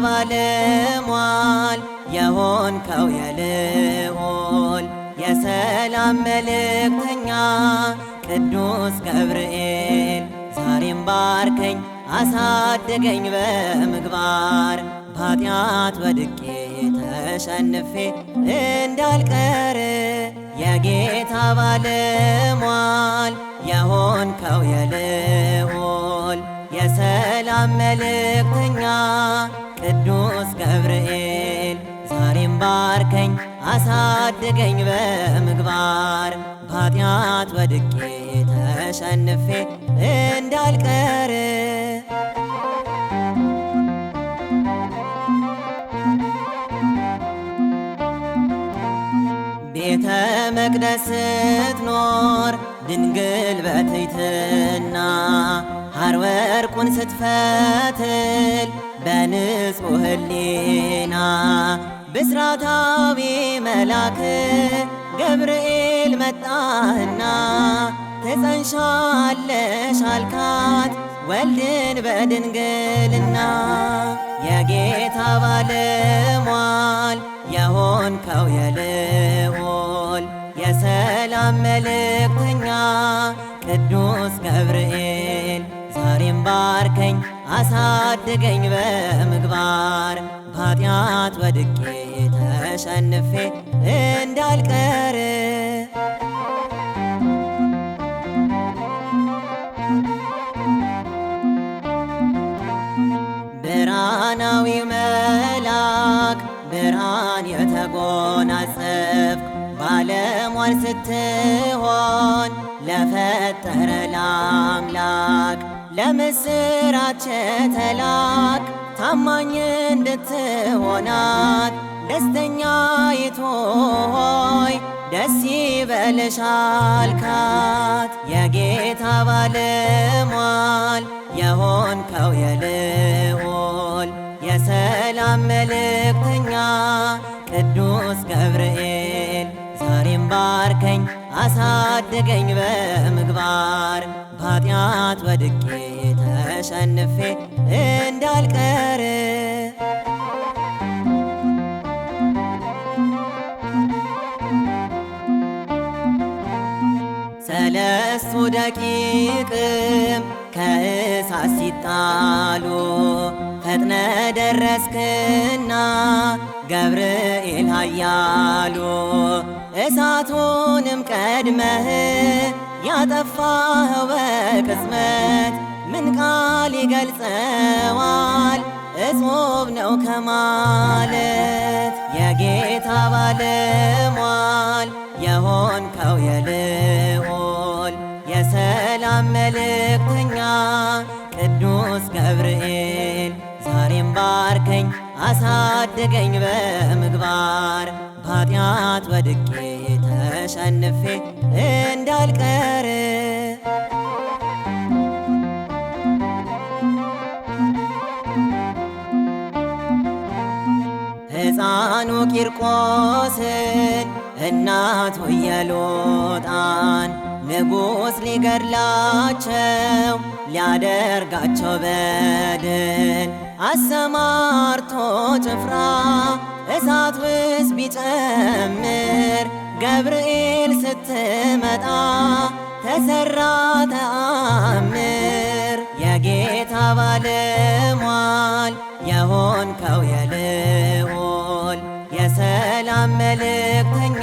ባለሟል የሆንከው የልዑል የሰላም መልእክተኛ ቅዱስ ገብርኤል ዛሬም ባርከኝ አሳድገኝ በምግባር በኃጢአት ወድቄ ተሸንፌ እንዳልቀር የጌታ ባለሟል የሆንከው የልዑል የሰላም መልእክተኛ ቅዱስ ገብርኤል ዛሬም ባርከኝ አሳድገኝ በምግባር በኃጢአት ወድቄ ተሸንፌ እንዳልቀር ቤተ መቅደስ ስትኖር ድንግል በትሕትና ሐር ወርቁን ስትፈትል በንጹሕ ሕሊና ብስራታዊ መልአክ ገብርኤል መጣህና ትጸንሻለሽ አልካት ወልድን በድንግልና የጌታ ባለሟል የሆንከው የልዑል የሰላም መልእክተኛ ቅዱስ ገብርኤል ዛሬም ባርከኝ አሳድገኝ በምግባር በኃጢአት ወድቄ ተሸንፌ እንዳልቀር ብርሃናዊ መልአክ ብርሃን የተጎናጸፍክ ባለሟል ስትሆን ለፈጠረ ለአምላክ ለምስራች ተላክ ታማኝ እንድትሆናት ደስተኛይቱ ሆይ ደስ ይበልሽ አልካት የጌታ ባለሟል የሆንከው የልዑል የሰላም መልእክተኛ ቅዱስ ገብርኤል ዛሬም ባርከኝ አሳድገኝ በምግባር በኃጢአት ወድቄ ተሸንፌ እንዳልቀር ሰለስቱ ደቂቅም ከእሳት ሲጣሉ ፈጥነ ደረስክና ገብርኤል ኃያሉ እሳቱንም ቀድመህ ያጠፋኸው በቅጽበት ምን ቃል ይገልጸዋል እጹብ ነው ከማለት የጌታ ባለሟል የሆንከው የልዑል የሰላም መልእክተኛ ቅዱስ ገብርኤል ዛሬም ባርከኝ አሳድገኝ በምግባር በኃጢአት ወድቄ ተሸንፌ እንዳልቀር ሕፃኑ ቂርቆስን እናቱ ኢየሉጣን ንጉሥ ሊገድላቸው ሊያደርጋቸው በድን አሰማርቶ ጭፍራ እሳት ውስጥ ቢጨምር ገብርኤል ስትመጣ ተሰራ ተአምር የጌታ ባለሟል የሆንከው የልዑል የሰላም መልእክተኛ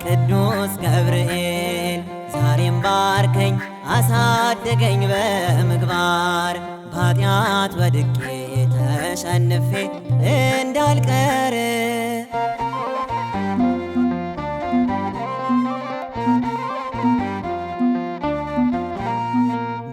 ቅዱስ ገብርኤል ዛሬም ባርከኝ አሳድገኝ በምግባር በኃጢአት ወድቄ ተሸንፌ እንዳልቀር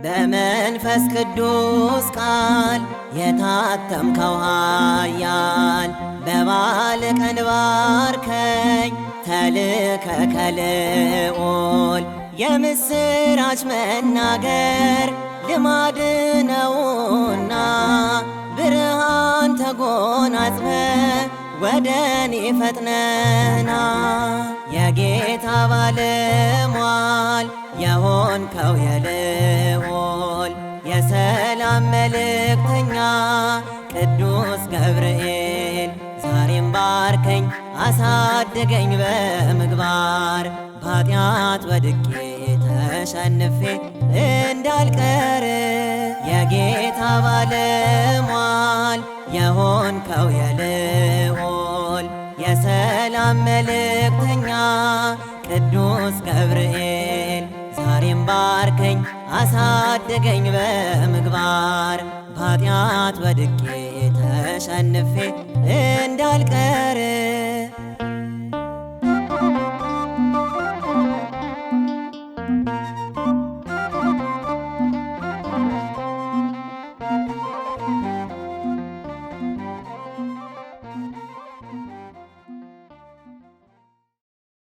በመንፈስ ቅዱስ ቃል የታተምከው ኃያል በበዓል ቀን ባርከኝ ተልከ ከልዑል የምስራች መናገር ልማድ ነውና ብርሃን ተጎናጽፈ ወደኔ ፈጥነና የጌታ ባለሟል የሆንከው የልዑል የሰላም መልእክተኛ ቅዱስ ገብርኤል ዛሬም ባርከኝ አሳድገኝ በምግባር በኃጢአት ወድቄ ተሸንፌ እንዳልቀር የጌታ ባለሟል የሆንከው የልዑል የሰላም መልእክተኛ ቅዱስ ገብርኤል ዛሬም ባርከኝ አሳድገኝ በምግባር በኃጢአት ወድቄ ተሸንፌ እንዳልቀር